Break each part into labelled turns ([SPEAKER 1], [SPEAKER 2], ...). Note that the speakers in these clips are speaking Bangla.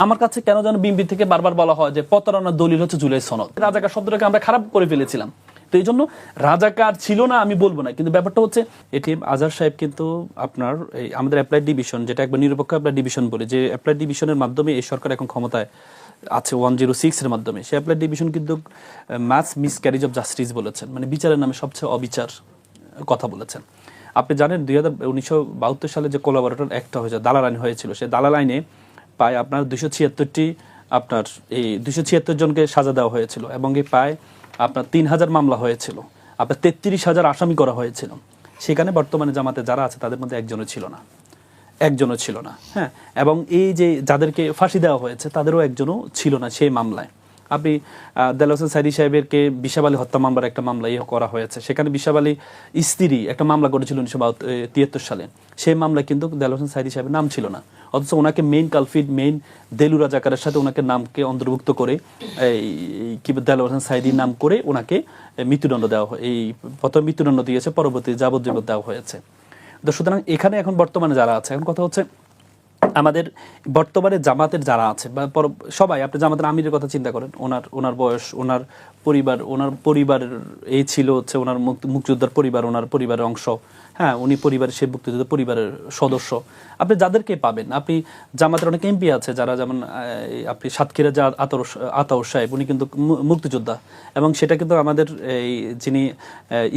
[SPEAKER 1] আমার কাছে কেন যেন বিএনপি থেকে বারবার বলা হয় যে প্রতারণার দলিল হচ্ছে জুলাই সনদ। রাজাকার শব্দটাকে আমরা খারাপ করে ফেলেছিলাম। তো এই জন্য রাজাকার ছিল না আমি বলবো না, কিন্তু ব্যাপারটা হচ্ছে এটিএম আজহার সাহেব কিন্তু আপনার এই আমাদের অ্যাপ্লাইড ডিভিশন, যেটা একবার নিরপেক্ষ অ্যাপ্লাইড ডিভিশন বলে, যে অ্যাপ্লাইড ডিভিশনের মাধ্যমে এই সরকার এখন ক্ষমতায় আছে 106 এর মাধ্যমে, সে অ্যাপ্লাইড ডিভিশন কিন্তু মাস মিসক্যারেজ অফ জাস্টিস বলেছেন, মানে বিচারের নামে সবচেয়ে অবিচার কথা বলেছেন। আপনি জানেন 1972 সালে যে কোলাবরেটর অ্যাক্টটা হয়েছে, দালাল আইন হয়েছিল, সে দালাল আইনে প্রায় আপনার 276টি আপনার এই 276 জনকে সাজা দেওয়া হয়েছিল, এবং এই প্রায় আপনার 3000 মামলা হয়েছিল, আপনার 33,000 আসামি করা হয়েছিল। সেখানে বর্তমানে জামাতে যারা আছে তাদের মধ্যে একজনও ছিল না। হ্যাঁ, এবং এই যে যাদেরকে ফাঁসি দেওয়া হয়েছে তাদেরও একজনও ছিল না সেই মামলায়। আপনি দেলোয়ার হোসেন সাইদি সাহেবেরকে বিশাব আলী হত্যা মামলার একটা মামলা করা হয়েছে, সেখানে বিশাব আলী স্ত্রী একটা মামলা করেছিল 1973 সালে, সেই মামলায় কিন্তু দেলোয়ার হোসেন সাইদি সাহেবের নাম ছিল না, অথচ ওনাকে মেইন কালফিট মেইন দেলু রাজাকারের সাথে ওনাকে নামকে অন্তর্ভুক্ত করে দেলোয়ার হোসেন সাইদির নাম করে ওনাকে মৃত্যুদণ্ড দেওয়া হয়। এই প্রথম মৃত্যুদণ্ড দিয়েছে, পরবর্তী যাবজ্জীবন দেওয়া হয়েছে। তো সুতরাং এখানে এখন বর্তমানে যারা আছে, এখন কথা হচ্ছে আমাদের বর্তমানে জামাতের যারা আছে বা সবাই, আপনি জামাতের আমিরের কথা চিন্তা করেন, ওনার বয়স, ওনার পরিবার এই ছিল হচ্ছে ওনার মুক্তিযোদ্ধার পরিবার, ওনার পরিবারের অংশ। হ্যাঁ, উনি পরিবারের সেই মুক্তিযোদ্ধা পরিবারের সদস্য। আপনি যাদেরকে পাবেন, আপনি জামাতের অনেক এমপি আছে যারা, যেমন আপনি সাতক্ষীরা যা আতাউর সাহেব, উনি কিন্তু মুক্তিযোদ্ধা, এবং সেটা কিন্তু আমাদের এই যিনি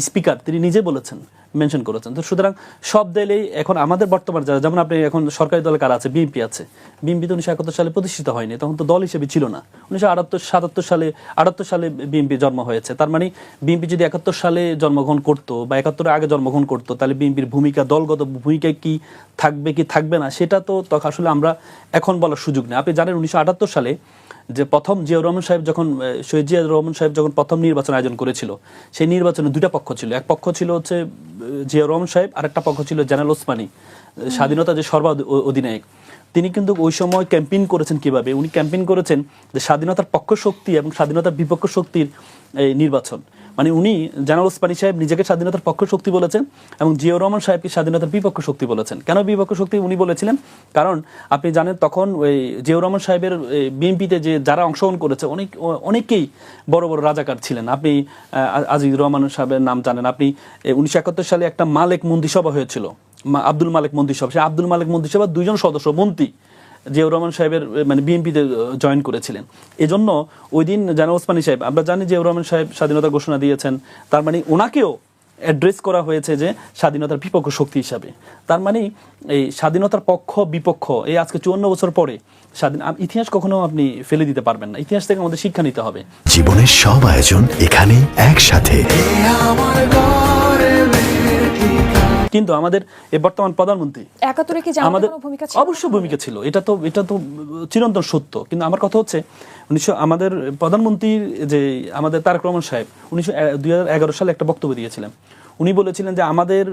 [SPEAKER 1] স্পিকার তিনি নিজে বলেছেন, মেনশন করেছেন। তো সুতরাং সব দলেই এখন আমাদের বর্তমান যারা, যেমন আপনি এখন সরকারি দলে কারা আছে, বিএনপি আছে। বিএনপি তো 1971 সালে প্রতিষ্ঠিত হয়নি, তখন তো দল হিসেবে ছিল না। 1978 সালে বিএনপি জন্ম হয়েছে। তার মানে বিএনপি যদি 71 সালে জন্মগ্রহণ করতো বা 71 আগে জন্মগ্রহণ করতো, তাহলে বিএনপির ভূমিকা, দলগত ভূমিকা কি থাকবে কি থাকবে না, সেটা তো তখন আসলে আমরা এখন বলার সুযোগ নেই। আপনি জানেন 1978 সালে যে প্রথম জিয়াউর রহমান সাহেব যখন শহীদ জিয়াউর রহমান সাহেব যখন প্রথম নির্বাচন আয়োজন করেছিল, সেই নির্বাচনে দুইটা পক্ষ ছিল। এক পক্ষ ছিল হচ্ছে জিয়াউর রহমান সাহেব, আর একটা পক্ষ ছিল জেনারেল ওসমানী, স্বাধীনতা যে অধিনায়ক। তিনি কিন্তু ওই সময় ক্যাম্পেইন করেছেন কিভাবে, উনি ক্যাম্পেইন করেছেন যে স্বাধীনতার পক্ষ শক্তি এবং স্বাধীনতার বিপক্ষ শক্তির নির্বাচন। মানে উনি জেনারেল ওসমানী সাহেব নিজেকে স্বাধীনতার পক্ষ শক্তি বলেছেন এবং জিয়াউর রহমান সাহেবকে স্বাধীনতার বিপক্ষ শক্তি বলেছেন। কেন বিপক্ষ শক্তি উনি বলেছিলেন? কারণ আপনি জানেন তখন ওই জিয়াউর রহমান সাহেবের বিএনপিতে যে যারা অংশগ্রহণ করেছে অনেকেই বড় বড় রাজাকার ছিলেন। আপনি আজিজুর রহমান সাহেবের নাম জানেন। আপনি 1971 সালে একটা মালেক মন্ত্রিসভা হয়েছিল, আব্দুল মালেক মন্ত্রিসভা। সেই আব্দুল মালেক মন্ত্রিসভার 2 জন সদস্য মন্ত্রী জিয়াউর রহমান সাহেবের মানে বিএনপিতে জয়েন করেছিলেন। এজন্য ওই দিন জেনারেল ওসমানী সাহেব, আমরা জানি জিয়াউর রহমান সাহেব স্বাধীনতা ঘোষণা দিয়েছেন, তার মানে ওনাকেও অ্যাড্রেস করা হয়েছে যে স্বাধীনতার বিপক্ষ শক্তি হিসাবে। তার মানে এই স্বাধীনতার পক্ষ বিপক্ষ এই আজকে 54 বছর পরে ইতিহাস কখনো আপনি ফেলে দিতে পারবেন না। ইতিহাস থেকে আমাদের শিক্ষা নিতে হবে।
[SPEAKER 2] জীবনের সব আয়োজন এখানে একসাথে।
[SPEAKER 1] কিন্তু আমাদের এই বর্তমান প্রধানমন্ত্রী আমাদের অবশ্যই ভূমিকা ছিল, এটা তো চিরন্তন সত্য। কিন্তু আমার কথা হচ্ছে আমাদের প্রধানমন্ত্রীর যে আমাদের তারেক রহমান সাহেব 2011 সালে একটা বক্তব্য দিয়েছিলেন। উনি বলেছিলেন যে আমাদের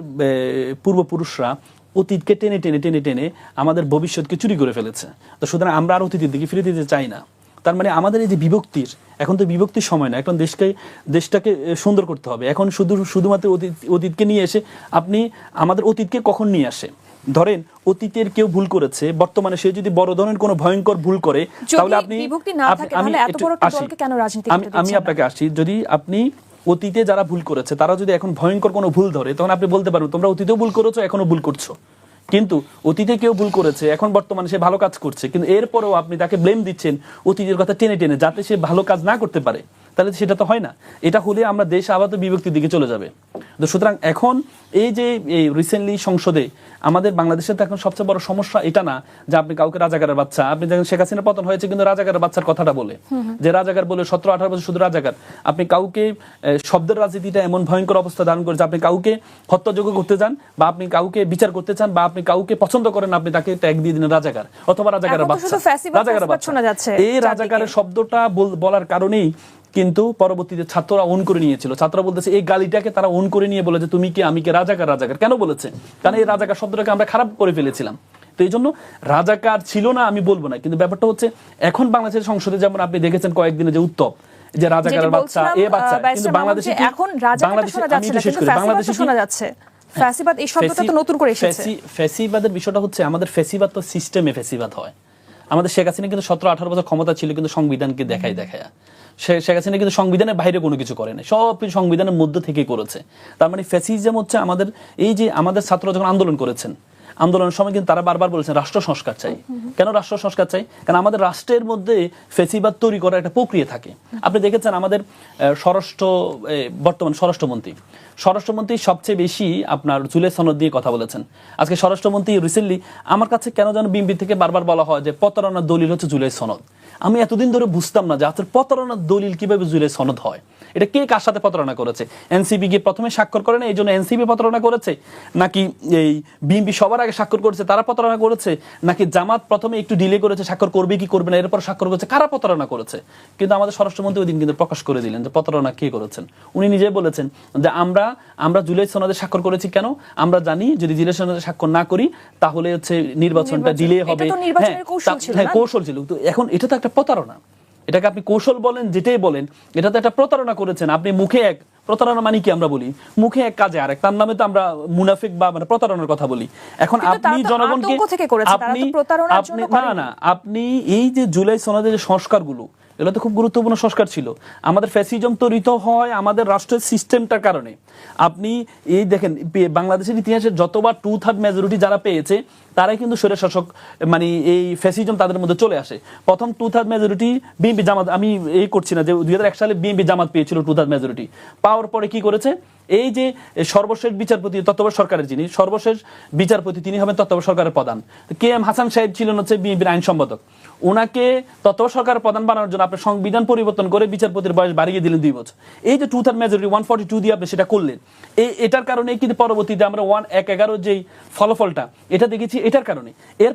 [SPEAKER 1] পূর্বপুরুষরা অতীতকে টেনে টেনে টেনে টেনে আমাদের ভবিষ্যৎকে চুরি করে ফেলেছে। তো সুতরাং আমরা আর অতীতের দিকে ফিরে দিতে চাই না। তার মানে আমাদের এই যে বিভক্তির, এখন তো বিভক্তির সময় না, এখন দেশটাকে সুন্দর করতে হবে। এখন শুধুমাত্র অতীতকে নিয়ে এসে আপনি আমাদের অতীতকে কখন নিয়ে আসে, ধরেন অতীতের কেউ ভুল করেছে, বর্তমানে সে যদি বড় ধরনের কোনো ভয়ঙ্কর ভুল করে, তাহলে আমি আপনাকে আসি, যদি আপনি অতীতে যারা ভুল করেছে তারা যদি এখন ভয়ঙ্কর কোনো ভুল ধরে, তখন আপনি বলতে পারবেন তোমরা অতীতেও ভুল করেছো, এখনো ভুল করছো। কিন্তু অতীতে কেউ ভুল করেছে, এখন বর্তমানে সে ভালো কাজ করছে, কিন্তু এরপরেও আপনি তাকে ব্লেম দিচ্ছেন অতীতের কথা টেনে টেনে, যাতে সে ভালো কাজ না করতে পারে, তাহলে সেটা তো হয় না। এটা হলে আমরা দেশ আবার তো বিভক্তির দিকে চলে যাবে। তো সুতরাং এখন এই যে এই রিসেন্টলি সংসদে আমাদের বাংলাদেশের তো এখন সবচেয়ে বড় সমস্যা এটা না যে আপনি কাউকে রাজাকারের বাচ্চা, আপনি দেখেন শেখ হাসিনা পতন হয়েছে কিন্তু রাজাকারের বাচ্চার কথাটা বলে, যে রাজাকার বলে 17-18 বছর শুধু রাজাকার। আপনি কাউকে শব্দের রাজনীতিটা এমন ভয়ঙ্কর অবস্থা ধারণ করেছে, আপনি কাউকে হত্যাযোগ্য করতে চান বা আপনি কাউকে বিচার করতে চান বা আপনি কাউকে পছন্দ করেন, আপনি তাকে ট্যাগ দিয়ে দিন রাজাকার অথবা রাজাকারের বাচ্চা। এই রাজাকারের শব্দটা বলার কারণেই কিন্তু পরবর্তীতে ছাত্ররা ওন করে নিয়েছিল। ছাত্ররা বলতেছে এই গালিটাকে তারা ওন করে নিয়ে বলে যে তুমি কি আমি কি রাজাকার। কেন বলেছে? কারণ এই রাজাকার শব্দটাকে আমরা খারাপ করে ফেলেছিলাম। তো এই জন্য রাজাকার ছিল না আমি বলবো না, কিন্তু ব্যাপারটা হচ্ছে এখন বাংলাদেশের সংসদে যেমন আপনি দেখেছেন কয়েকদিনে যে উত্তপ, যে রাজাকারের বাচ্চা এ বাচ্চা, কিন্তু বাংলাদেশে এখন বাংলাদেশে শোনা যাচ্ছে ফ্যাসিবাদ। এই শব্দটা তো নতুন করে এসেছে। ফ্যাসিবাদের বিষয়টা হচ্ছে আমাদের ফ্যাসিবাদ তো সিস্টেমে ফ্যাসিবাদ হয়। আমাদের শেখ হাসিনা কিন্তু 17-18 বছর ক্ষমতা ছিল কিন্তু সংবিধানকে দেখায় শেখ হাসিনা কিন্তু সংবিধানের বাইরে কোনো কিছু করে না, সব কিছু সংবিধানের মধ্যে থেকেই করেছে। তার মানে ফ্যাসিজম হচ্ছে আমাদের এই যে আমাদের ছাত্ররা যখন আন্দোলন করেছেন, আন্দোলনের সময় কিন্তু তারা বারবার বলেছেন রাষ্ট্র সংস্কার চাই। কেন রাষ্ট্র সংস্কার চাই? কারণ আমাদের রাষ্ট্রের মধ্যে ফ্যাসিবাদ তৈরি করার একটা প্রক্রিয়া থাকে। আপনি দেখেছেন আমাদের বর্তমান স্বরাষ্ট্রমন্ত্রী সবচেয়ে বেশি আপনার জুলাই সনদ দিয়ে কথা বলেছেন। আজকে স্বরাষ্ট্রমন্ত্রী রিসেন্টলি আমার কাছে কেন যেন বিএনপি থেকে বারবার বলা হয় যে প্রতারণার দলিল হচ্ছে জুলাই সনদ। আমি এতদিন ধরে বুঝতাম না যে আসলে প্রতারণার দলিল কিভাবে জুলাই সনদ হয়। এটা কে কার সাথে প্রতারণা করেছে? এনসিপি গিয়ে প্রথমে স্বাক্ষর করে না, এই জন্য এনসিপি প্রতারণা করেছে, নাকি এই বিএনপি সবার আগে স্বাক্ষর করেছে তারা প্রতারণা করেছে, নাকি জামাত প্রথমে একটু ডিলে করেছে স্বাক্ষর করবে কি করবে না এরপর স্বাক্ষর করেছে, কারা প্রতারণা করেছে? কিন্তু আমাদের স্বরাষ্ট্রমন্ত্রী ওই দিন কিন্তু প্রকাশ করে দিলেন যে প্রতারণা কে করেছেন। উনি নিজেই বলেছেন যে আমরা জুলাই সনদে স্বাক্ষর করেছি। কেন? আমরা জানি যদি জুলাই সনদে স্বাক্ষর না করি তাহলে হচ্ছে নির্বাচনটা ডিলে হবে। হ্যাঁ, কৌশল ছিল। তো এখন এটা তো একটা প্রতারণা। এটাকে আপনি কৌশল বলেন যেটাই বলেন, এটা তো একটা প্রতারণা করেছেন আপনি। মুখে এক, প্রতারণা মানে কি আমরা বলি, মুখে এক কাজে আরেক, তার নামে তো আমরা মুনাফিক বা মানে প্রতারণার কথা বলি। এখন আপনি জনগণকে আপনি এই যে জুলাই সনদের যে সংস্কারগুলো, এগুলো তো খুব গুরুত্বপূর্ণ সংস্কার ছিল। আমাদের ফ্যাসিজম তৈরি হয় আমাদের রাষ্ট্রের সিস্টেমটার কারণে। আপনি এই দেখেন বাংলাদেশের ইতিহাসে যতবার 2/3 মেজরিটি যারা পেয়েছে তারাই কিন্তু স্বৈরশাসক, মানে এই ফ্যাসিজম তাদের মধ্যে চলে আসে। প্রথম 2/3 মেজরিটি বিএনপি জামাত, আমি এই করছি না যে 2001 সালে বিএনপি জামাত পেয়েছিল 2/3 মেজরিটি। পাওয়ার পরে কি করেছে? এই যে সর্বশেষ বিচারপতি, তত্ত্বাবধায়ক সরকারের যিনি সর্বশেষ বিচারপতি, তিনি হবেন তত্ত্বাবধায়ক সরকারের প্রধান। কে এম হাসান সাহেব ছিলেন হচ্ছে বিএনপির আইন সম্পাদক। ওনাকে তত্ত্বাবধায়ক সরকারের প্রধান বানানোর জন্য আপনি সংবিধান পরিবর্তন করে বিচারপতির বয়স বাড়িয়ে দিলেন 2 বছর। এই যে 2/3 মেজরিটি 142 দিয়ে আপনি সেটা করলেন, এটার কারণে কিন্তু পরবর্তীতে আমরা 1/11 যেই ফলাফলটা এটা দেখেছি, এটার কারণে। এর